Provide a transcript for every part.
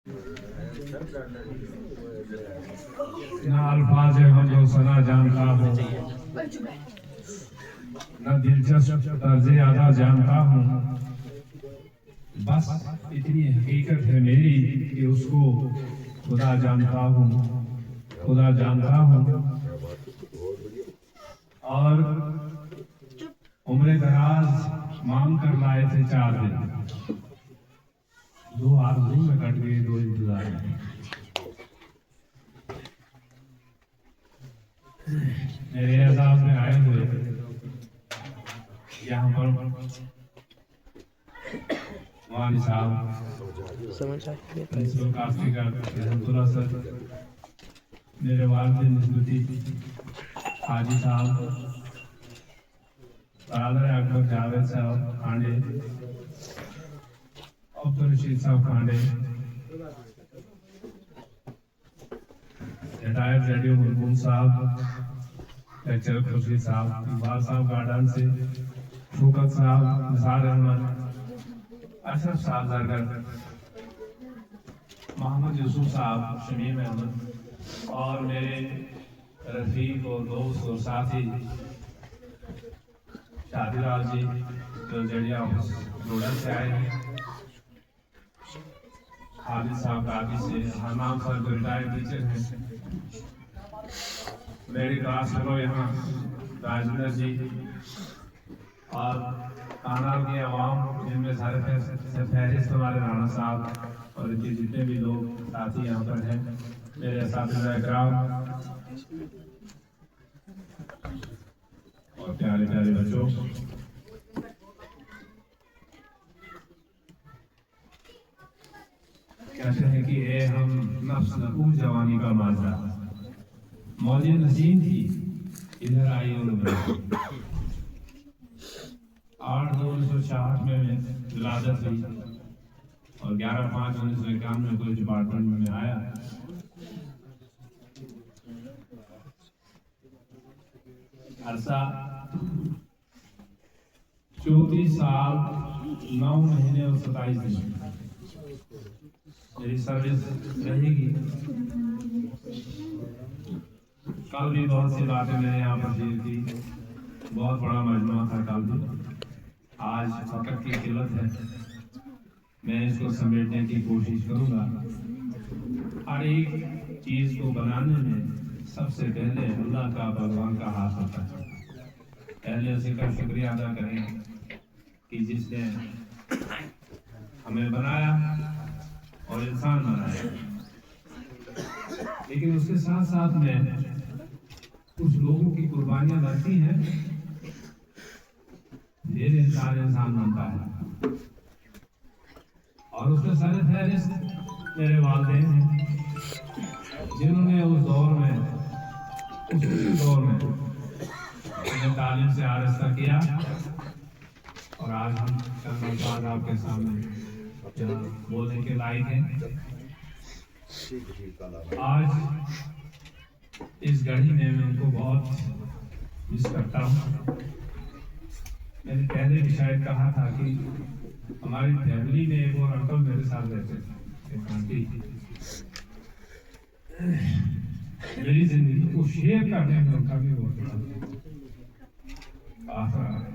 ना अल्फाज हम सना जानता हूँ, न दिलचस्प तर्ज अदा जानता हूँ। बस इतनी हकीकत है मेरी कि उसको खुदा जानता हूँ, खुदा जानता हूँ। और उम्र दराज मांग कर लाए थे 4 दिन, 2 आरज़ू में कट गई 2 इंतजार में। मेरे एजाज में आए हुए यहाँ पर वाली साहब प्रिंसिपल कास्टिगर रहमतुल्लाह सर, मेरे वालिद निस्बती हाजी साहब, बरादर अकबर जावेद साहब खांडे, अब्दुल रशीद साहब खांडे, रिटायर्ड रेडियो मुरमून साहब, लेक्चरर खुर्शीद साहब, इकबाल साहब गार्डन से, शौकत साहब, निसार अहमद, अशरफ साहब जरगर, मोहम्मद यूसुफ साहब, शमीम अहमद और मेरे रफीक और दोस्त और साथी शादीलाल जी जो जड़िया रोडा से आए हैं, खालिद साहब गादी से, हमाम सर जो रिटायर्ड टीचर हैं, मेरी क्लास फेलो यहाँ राजेंद्र जी और कानाल की आवाम, जिनमें सारे फहरिस्त हमारे राणा साहब और इनके जितने भी लोग साथी यहाँ पर हैं, मेरे असातिज़ा इकराम और प्यारे प्यारे बच्चों, कहते हैं कि ए हम नफ्स नकूर जवानी का माजरा, मौजे नसीम थी इधर आई और उधर। 8/2/1966 में विलादत हुई और 11/5/1991 में पुलिस डिपार्टमेंट में आया। अरसा 34 साल 9 महीने और 27 दिन मेरी सर्विस रहेगी। कल भी बहुत सी बातें मैंने यहाँ पर शेयर की, बहुत बड़ा मजमुआ था कल भी। आज वक्त की किल्लत है, मैं इसको समेटने की कोशिश करूँगा। हर एक चीज़ को बनाने में सबसे पहले अल्लाह का, भगवान का हाथ होता है। पहले उसी का शुक्रिया अदा करें कि जिसने हमें बनाया और इंसान बनाया। लेकिन उसके साथ साथ में कुछ लोगों की कुर्बानियां बनती हैं, फिर इंसान बनता है। और उसके सारे फहरिस्त मेरे वालिदैन हैं, जिन्होंने उस दौर में हमें तालीम से आरास्ता किया। और आज हम चंद अल्फाज आपके सामने बोलने के लायक हैं। आज इस घड़ी में मैं उनको बहुत मिस करता हूँ। मैंने पहले भी शायद कहा था कि हमारी फैमिली में एक और अंकल मेरे साथ रहते थे, एक आंटी। मेरी जिंदगी को शेयर करने में उनका भी बहुत बड़ा आसरा है।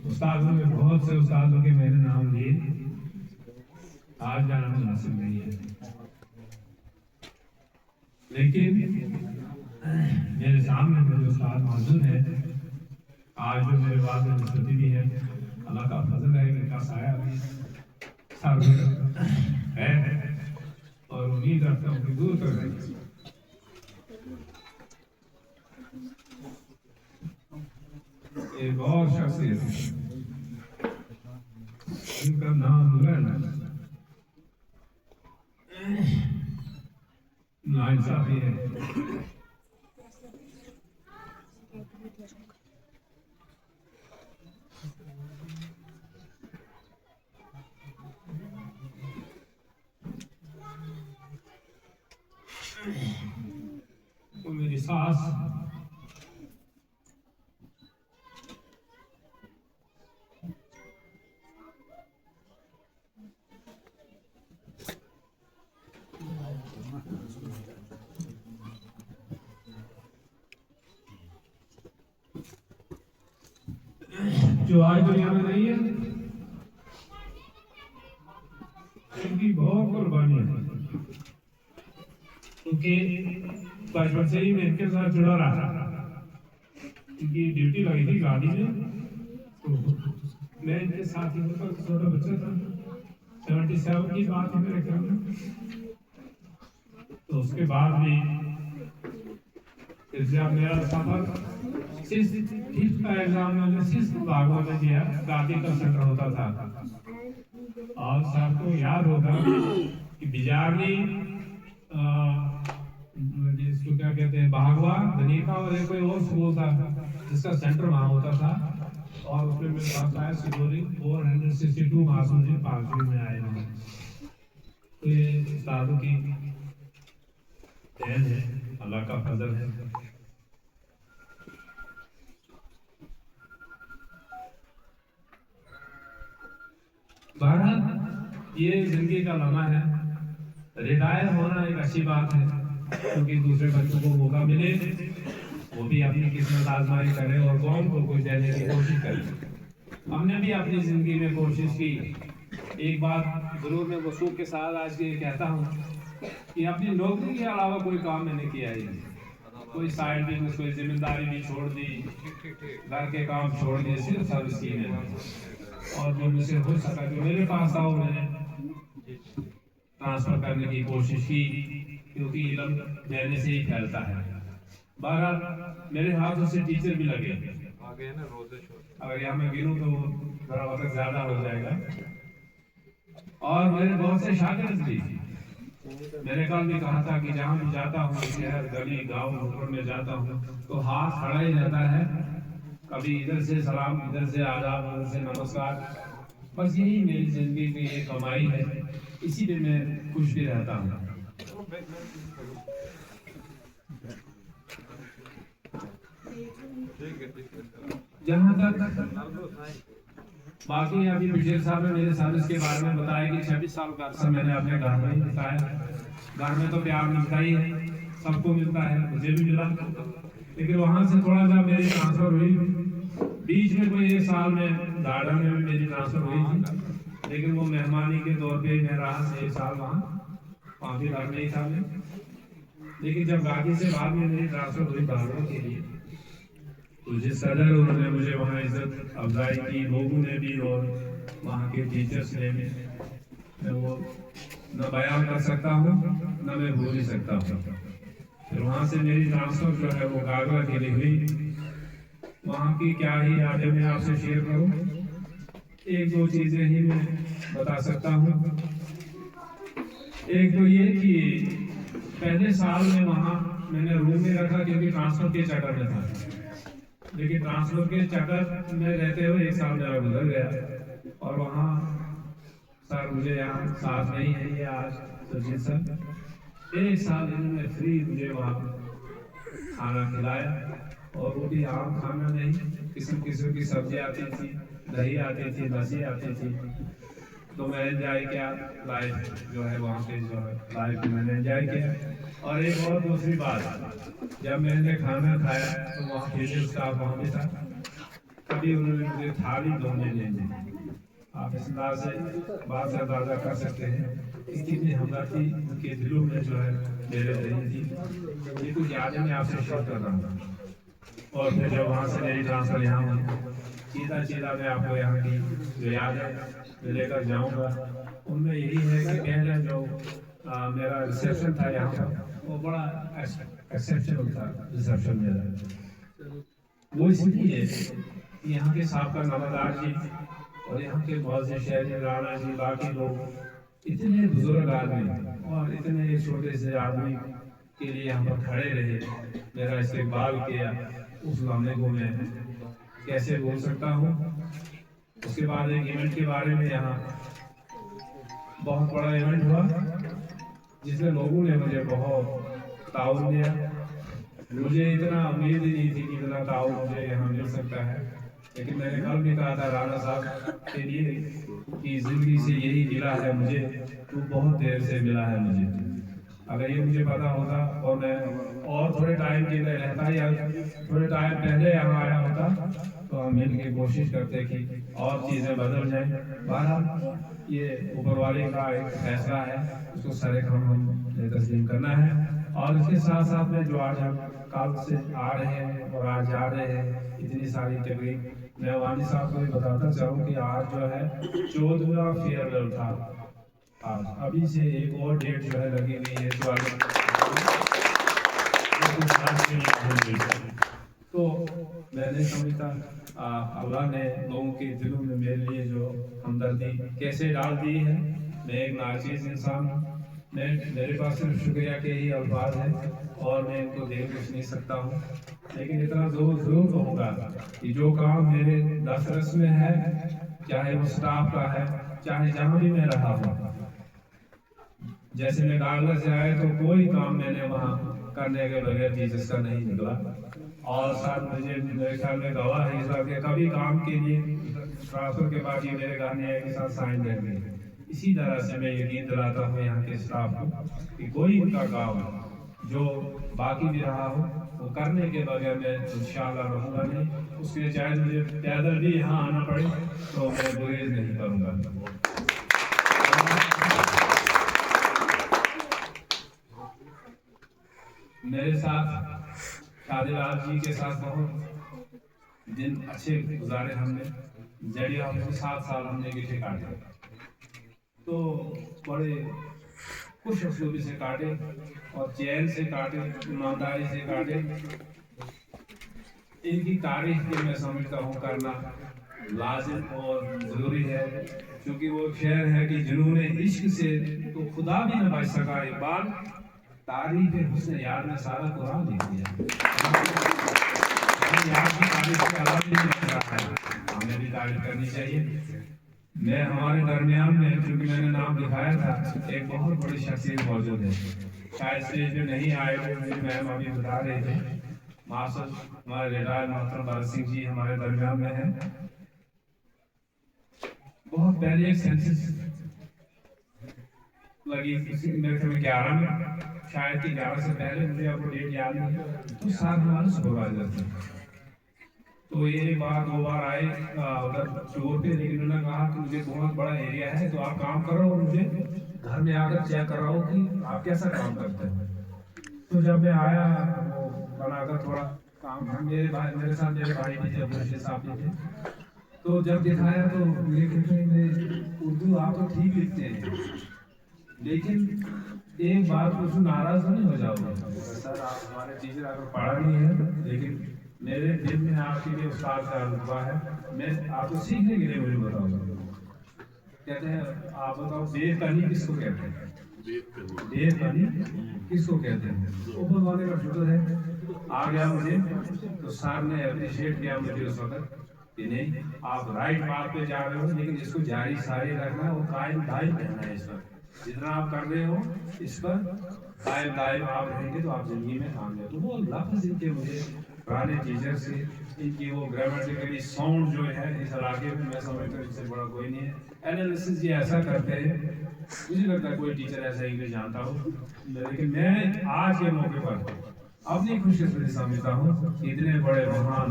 उस्तादों में बहुत से उस्तादों के मैंने नाम लिए, आज जाना मुनासिब नहीं है, लेकिन मेरे सामने मेरे उस्ताद मौजूद है। आज जो मेरे वालिद निस्बती भी है, अल्लाह का फजल है कि इनका साया भी सर है और उम्मीद रखता हूँ कि दूर कर देंगे। एक और शख्सियत जिनका नाम नाइंसाफी है। वो मेरी सास जो आज दुनिया में नहीं है, उनकी बहुत कुर्बानी है, क्योंकि बचपन से ही मैं इनके साथ जुड़ा रहा। इनकी ड्यूटी लगी थी गाड़ी में, तो मैं इनके साथ ही होता, छोटा बच्चा था, 77 की बात है मेरे ख्याल में। तो उसके बाद भी जब मेरा सफर फिफ्थ का एग्जाम मैंने 6th भागों में दिया, गाड़ी का सेंटर होता था। और सबको याद होगा कि बिजारनी जिसको क्या कहते हैं, भागवा धनिका और एक कोई और स्कूल था जिसका सेंटर वहाँ होता था, और उसमें मेरे पास आया स्कोरिंग 462 मार्क्स मुझे 5वीं में आए हैं। तो ये उस्तादों की देन है, अल्लाह का फजल है। बहरहाल ये जिंदगी का लम्हा है। रिटायर होना एक अच्छी बात है, क्योंकि दूसरे बच्चों को मौका मिले, वो भी अपनी किस्मत आजमाई करे और कौम को कुछ देने की कोशिश करे। हमने भी अपनी जिंदगी में कोशिश की। एक बात जरूर मैं वसूख के साथ आज ये कहता हूँ कि अपनी नौकरी के अलावा कोई काम मैंने किया ही नहीं। कोई साइड बिजनेस, कोई जिम्मेदारी भी छोड़ दी, घर के काम छोड़ दिए, सिर्फ सर्विस की मैंने। और जो मुझसे हो सका, जो मेरे पास था, वो मैंने ट्रांसफर करने की कोशिश की, क्योंकि इल्म देने से ही फैलता है। बहरहाल मेरे हाथों से टीचर भी लगे, अगर यहाँ मैं गिनूं तो थोड़ा वक्त ज्यादा हो जाएगा। और मेरे बहुत से शागिर्द भी, मैंने कल भी कहा था कि जहाँ भी जाता हूँ, शहर गली गांव ऊपर में जाता हूँ, तो हाथ खड़ा ही रहता है। कभी इधर से सलाम, इधर से आदाब, उधर से नमस्कार। बस यही मेरी जिंदगी की एक कमाई है, इसी में मैं खुश भी रहता हूँ। जहाँ तक बाकी अभी बशीर साहब ने मेरे सर्विस के बारे में बताया कि 26 साल का अरसा मैंने अपने घर में ही बिताया। घर में तो प्यार मिलता ही है, सबको मिलता है, मुझे भी मिला। लेकिन वहाँ से थोड़ा सा मेरी ट्रांसफर हुई, बीच में कोई 1 साल में गार्डन में भी मेरी ट्रांसफर हुई थी, लेकिन वो मेहमानी के तौर पे मैं रहा 1 साल वहाँ भी घर नहीं था मैं। लेकिन जब गाड़ी से बाद में मेरी ट्रांसफर हुई बाहरों के लिए, तो जिस कदर उन्होंने मुझे वहाँ इज्जत अफजाई की, लोगों ने भी और वहाँ के टीचर्स ने भी, मैं वो न बयान कर सकता हूँ, न मैं भूल ही सकता हूँ। फिर वहाँ से मेरी ट्रांसफर जो है वो गागरा के लिए हुई। वहाँ की क्या ही आज मैं आपसे शेयर करूँ, 1-2 चीजें ही मैं बता सकता हूँ। एक तो ये कि पहले साल में वहाँ मैंने रूम में रखा, क्योंकि ट्रांसफर के चक्कर में था। लेकिन ट्रांसफर के चक्कर में रहते हुए 1 साल मेरा गुजर गया, और वहाँ सर मुझे यहाँ साथ नहीं है ये आज सुजीत सर, 1 साल इन्होंने फ्री मुझे वहाँ खाना खिलाया, और वो भी आम खाना नहीं, किस्म किस्म की सब्जी आती थी, दही आती थी, लस्सी आती थी। तो मैं एंजॉय किया लाइफ जो है वहाँ पे, जो है लाइफ मैंने एंजॉय किया। और एक और दूसरी बात, जब मैंने खाना खाया तो वहाँ टीचर स्टाफ वहाँ भी था, कभी उन्होंने मुझे थाली धोने नहीं दी। आप इस बात से अंदाजा कर सकते हैं कि कितनी हमदर्दी उनके दिलों में जो है मेरे रही थी। ये कुछ यादें मैं आपसे शेयर कर रहा हूँ। और फिर जब वहाँ से मेरी ट्रांसफर यहाँ हुई, सीधा मैं आपको यहाँ की जो याद है मैं लेकर जाऊँगा। उनमें यही है कि पहले जो मेरा रिसेप्शन था यहाँ पर, वो बड़ा एक्सेप्शनल था रिसेप्शन मेरा। वो इसलिए यहाँ के साबका नवादार जी और यहाँ के बहुत से शहरी राणा जी, बाकी लोग इतने बुजुर्ग आदमी और इतने छोटे से आदमी के लिए यहाँ पर खड़े रहे, मेरा इस्तेकबाल किया, उस लम्हे को मैं कैसे बोल सकता हूँ। उसके बाद एक इवेंट के बारे में, यहाँ बहुत बड़ा इवेंट हुआ जिसमें लोगों ने मुझे बहुत ताउन दिया। मुझे इतना उम्मीद ही नहीं थी कि इतना ताउन मुझे यहाँ मिल सकता है। लेकिन मैंने कल भी कहा था राणा साहब के लिए कि जिंदगी से यही मिला है मुझे, तो बहुत देर से मिला है मुझे। अगर ये मुझे पता होता और मैं और थोड़े टाइम के लिए रहता या थोड़े टाइम पहले यहाँ आया होता तो हम मिल के कोशिश करते कि और चीज़ें बदल जाएं। बहरहाल ये ऊपर वाले का एक फैसला है, उसको सरे हम तस्लीम करना है। और इसके साथ साथ में जो आज हम कल से आ रहे हैं और आज जा रहे हैं इतनी सारी तकरीब, मैं वानी साहब को भी बताता चाहूँ कि आज जो है 14वां फेयरवेल था। आज अभी से एक और डेट जो है लगी हुई है इस वाले, तो मैंने समझता अल्लाह ने लोगों के दिलों में मेरे लिए जो हमदर्दी कैसे डाल दी है। मैं एक नाचीज इंसान हूँ, मेरे पास सिर्फ शुक्रिया के ही अल्फाज हैं और मैं इनको दे कुछ नहीं सकता हूँ। लेकिन इतना जरूर कहूँगा कि जो काम मेरे दस्तरस में है, चाहे वो स्टाफ का है, चाहे जहाँ भी मैं रहा हूँ, जैसे मैं कागज से आया तो कोई काम मैंने वहाँ करने के बगैर टीचर्स का नहीं निकला। और साथ मुझे मेरे ख्याल में गवाह है इस बात के, कभी काम के लिए ट्रांसफर के बाद ये मेरे घर में आए के साथ साइन कर दिए। इसी तरह से मैं यकीन दिलाता हूँ यहाँ के स्टाफ को कि कोई उनका काम जो बाकी भी रहा हो वो करने के बगैर मैं इंशाअल्लाह रहूँगा नहीं। उसके लिए चाहे मुझे पैदल भी यहाँ आना पड़े तो मैं गुरेज नहीं करूँगा। मेरे साथ शादीलाल जी के साथ बहुत दिन अच्छे गुजारे हमने। जड़िया हमने 7 साल हमने इकट्ठे काटे, तो बड़े खुश असलूबी से काटे और चैन से काटे, ईमानदारी से काटे। इनकी तारीफ भी मैं समझता हूँ करना लाजिम और ज़रूरी है, क्योंकि वो शेर है कि जिन्होंने इश्क से तो खुदा भी न बच सका, इकबाल तारीफ हुस्न यार ने सारा कुरान लिख दिया। यार की तारीफ के अलावा नहीं लिख रहा है, हमें भी तारीफ करनी चाहिए। मैं हमारे दरमियान में, क्योंकि मैंने नाम लिखाया था, एक बहुत बड़ी शख्सियत मौजूद है, शायद स्टेज पे नहीं आए थे, मुझे मैम अभी बता रहे थे। मास्टर हमारे रिटायर्ड मास्टर भरत सिंह जी हमारे दरमियान में हैं। बहुत पहले एक सेंसस लगी मेरे ख्याल में 11 में, शायद कि 11 से पहले, मुझे आपको डेट याद नहीं, तो साथ हमारे सुपरवाइजर थे। तो ये एक बार 2 बार आए उधर टूर पे, लेकिन उन्होंने कहा कि मुझे बहुत बड़ा एरिया है तो आप काम करो और मुझे घर में आकर चेक कराओ कि आप कैसा काम करते हैं। तो जब मैं आया वो बनाकर थोड़ा काम, मेरे साथ मेरे भाई भी थे, अब्दुल साहब भी थे। तो जब दिखाया तो ये कहते हैं उर्दू आप तो ठीक लिखते हैं, लेकिन एक बात कुछ नाराज नहीं हो जाओगे सर, आप हमारे टीचर अगर पढ़ा नहीं है, लेकिन मेरे दिल में आपके लिए उस्ताद का रुतबा है, मैं आपको सीखने के लिए मुझे बताऊंगा। कहते हैं आप बताओ बेकनी किसको कहते हैं? बेकनी किसको कहते हैं? ऊपर वाले का शुक्र है आ गया मुझे, तो सर ने अप्रिशिएट किया मुझे उस वक्त कि नहीं आप राइट बात पे जा रहे हो, लेकिन इसको जारी सारी रखना और कायम दायम रहना है। इस पर जितना आप कर रहे हो इस पर कायम दायम आप रहेंगे तो आप जिंदगी में कामयाब। तो वो लफ्ज़ इनके मुझे पुराने टीचर से, इनकी वो ग्रामेटिकली साउंड जो है इस इलाके में मैं समझता हूँ इससे बड़ा कोई नहीं है। एनालिसिस ये ऐसा करते हैं, मुझे लगता है कोई टीचर ऐसा इंग्लिश जानता हो, लेकिन मैं आज के मौके पर अपनी खुशकिस्मती समझता हूँ कि इतने बड़े महान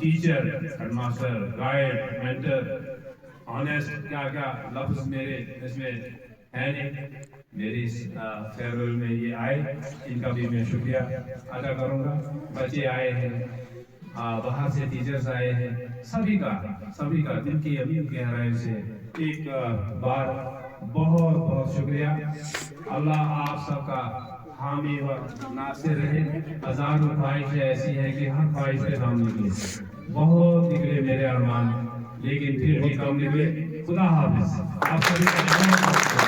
teacher, headmaster, guide, mentor, honest, क्या क्या लफ्ज़ मेरे इसमें है नहीं। मेरी इस फेयरवेल में ये आए, इनका भी मैं शुक्रिया अदा करूँगा। बच्चे आए हैं, बाहर से टीचर्स आए हैं, सभी का दिल की अमीन गहराई से एक बार बहुत बहुत शुक्रिया। अल्लाह आप सबका हामी व नासिर रहे। हज़ारों ख्वाहिशें ऐसी हैं कि हर ख्वाहिश पे काम निकले, बहुत निकले मेरे अरमान, लेकिन फिर भी कम निकले। खुदा हाफिज़। आप सभी का